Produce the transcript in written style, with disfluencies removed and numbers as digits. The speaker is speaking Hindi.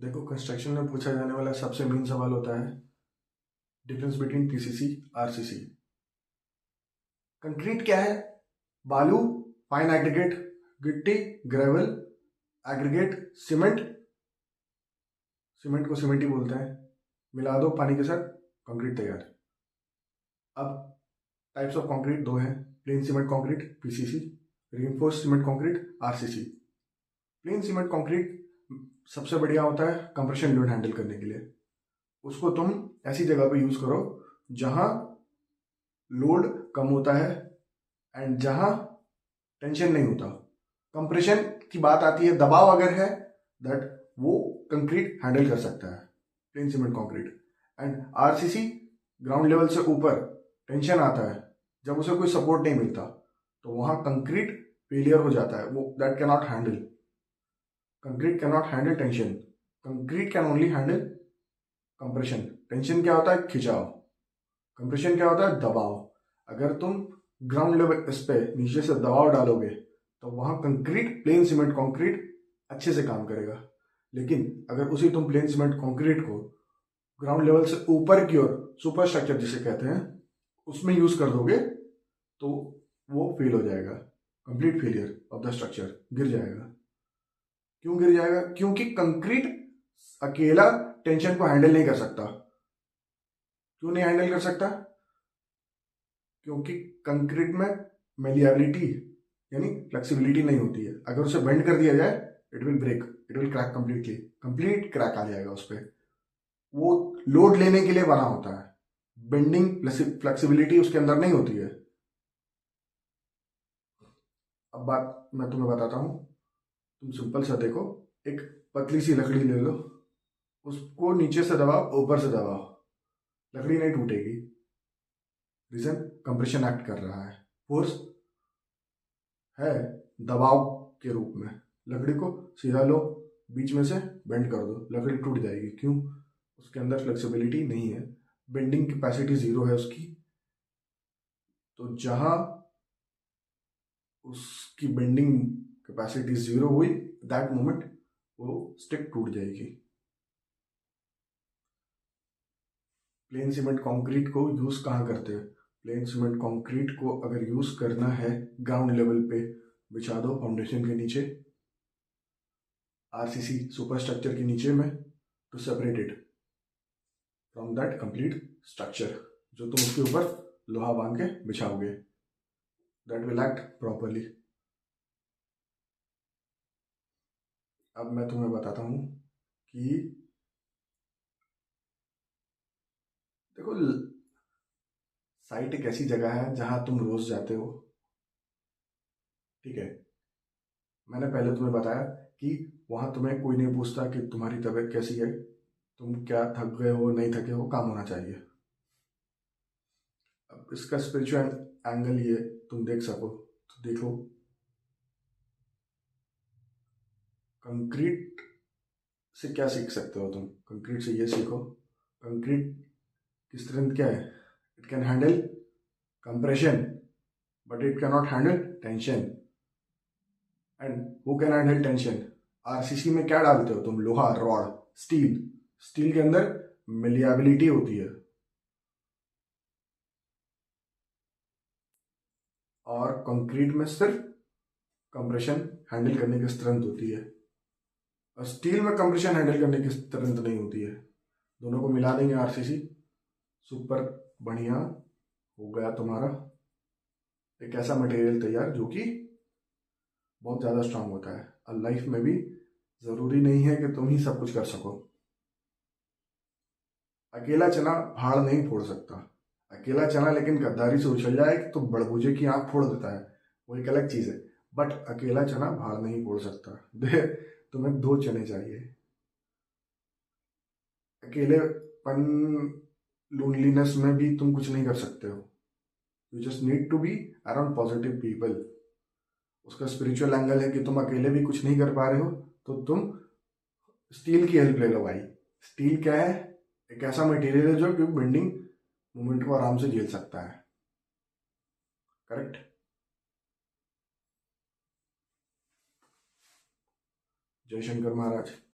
देखो, कंस्ट्रक्शन में पूछा जाने वाला सबसे मेन सवाल होता है difference between PCC RCC. Concrete क्या है? बालू, फाइन एग्रीगेट, गिट्टी, ग्रेवल, एग्रीगेट, सीमेंट। सीमेंट को सीमेंट ही बोलते हैं। मिला दो पानी के साथ, कंक्रीट तैयार। अब टाइप्स ऑफ कंक्रीट दो हैं, plane cement concrete PCC, reinforced cement concrete RCC. Plane cement concrete सबसे बढ़िया होता है कंप्रेशन लोड हैंडल करने के लिए। उसको तुम ऐसी जगह पे यूज करो जहां लोड कम होता है एंड जहां टेंशन नहीं होता। कंप्रेशन की बात आती है, दबाव अगर है दैट वो कंक्रीट हैंडल कर सकता है, plane cement concrete. And RCC ground level से ऊपर टेंशन आता है, जब उसे कोई सपोर्ट नहीं मिलता तो वहां कंक्रीट फेलियर हो जाता है, वो that can not handle. Concrete can not handle tension, concrete can only handle compression. Tension क्या होता है? खिंचाव। कंप्रेशन क्या होता है? दबाव। अगर तुम ग्राउंड लेवल इस पे नीचे से दबाव डालोगे तो वहां कंक्रीट, प्लेन सीमेंट कंक्रीट अच्छे से काम करेगा। लेकिन अगर उसी तुम प्लेन सीमेंट कंक्रीट को ग्राउंड लेवल से ऊपर की ओर, सुपर स्ट्रक्चर जिसे कहते हैं, उसमें यूज कर दोगे तो वो फेल हो जाएगा। Complete failure of the structure, गिर जाएगा। क्यों गिर जाएगा? क्योंकि कंक्रीट अकेला टेंशन को हैंडल नहीं कर सकता। क्यों नहीं हैंडल कर सकता? क्योंकि कंक्रीट में मेलिएबिलिटी यानी फ्लेक्सिबिलिटी नहीं होती है। अगर उसे बेंड कर दिया जाए it will break, it will crack completely, complete crack आ जाएगा उस पर। वो लोड लेने के लिए बना होता है, बेंडिंग फ्लेक्सिबिलिटी उसके अंदर नहीं होती है। अब बात मैं तुम्हें बताता हूँ। तुम सिंपल सा देखो, एक पतली सी लकड़ी ले लो, उसको नीचे से दबाओ, ऊपर से दबाओ, लकड़ी नहीं टूटेगी। रीजन? कंप्रेशन एक्ट कर रहा है, फोर्स है दबाव के रूप में। लकड़ी को सीधा लो, बीच में से बेंड कर दो, लकड़ी टूट जाएगी। क्यों? उसके अंदर फ्लेक्सिबिलिटी नहीं है, बेंडिंग कैपेसिटी जीरो है उसकी। तो जहां उसकी बेंडिंग कैपेसिटी जीरो हुई, दैट मोमेंट वो स्टिक टूट जाएगी। प्लेन सीमेंट कंक्रीट को यूज कहाँ करते हैं? प्लेन सीमेंट कंक्रीट को अगर यूज करना है ग्राउंड लेवल पे, बिछा दो फाउंडेशन के नीचे, आरसीसी सुपर स्ट्रक्चर के नीचे में, to separate it from that complete structure जो तुम उसके ऊपर लोहा बांध के बिछाओगे, दैट विल एक्ट प्रॉपरली। अब मैं तुम्हें बताता हूं कि देखो, साइट एक ऐसी जगह है जहां तुम रोज जाते हो, ठीक है। मैंने पहले तुम्हें बताया कि वहां तुम्हें कोई नहीं पूछता कि तुम्हारी तबीयत कैसी है, तुम क्या थक गए हो, नहीं थके हो, काम होना चाहिए। अब इसका स्पिरिचुअल एंगल ये तुम देख सको तो देखो। कंक्रीट से क्या सीख सकते हो तुम? कंक्रीट से ये सीखो, कंक्रीट की स्ट्रेंथ क्या है? It can handle compression but it can not handle tension. And who can handle tension? RCC में क्या डालते हो तुम? लोहा, रॉड, स्टील। स्टील के अंदर मिलिएबिलिटी होती है और कंक्रीट में सिर्फ कंप्रेशन हैंडल करने की स्ट्रेंथ होती है, और स्टील में कंप्रेशन हैंडल करने की स्ट्रेंथ नहीं होती है। दोनों को मिला देंगे आरसीसी, सुपर बढ़िया हो गया तुम्हारा एक ऐसा मटेरियल तैयार जो कि बहुत ज़्यादा स्ट्रांग होता है। और लाइफ में भी ज़रूरी नहीं है कि तुम ही सब कुछ कर सको। अकेला चना भाड़ नहीं फोड़ सकता। अकेला चना लेकिन गद्दारी से उछल जाए तो बड़बूजे की आंख फोड़ देता है, वो एक अलग चीज़ है। बट अकेला चना भाड़ नहीं फोड़ सकता। तुम्हें दो चने चाहिए। अकेलेपन, लोनलीनेस में भी तुम कुछ नहीं कर सकते हो। You just need to be around positive people. उसका स्पिरिचुअल एंगल है कि तुम अकेले भी कुछ नहीं कर पा रहे हो तो तुम स्टील की हेल्प ले लो भाई। स्टील क्या है? एक ऐसा मटेरियल है जो कि बेंडिंग मोमेंट को आराम से झेल सकता है। करेक्ट? जय शंकर महाराज।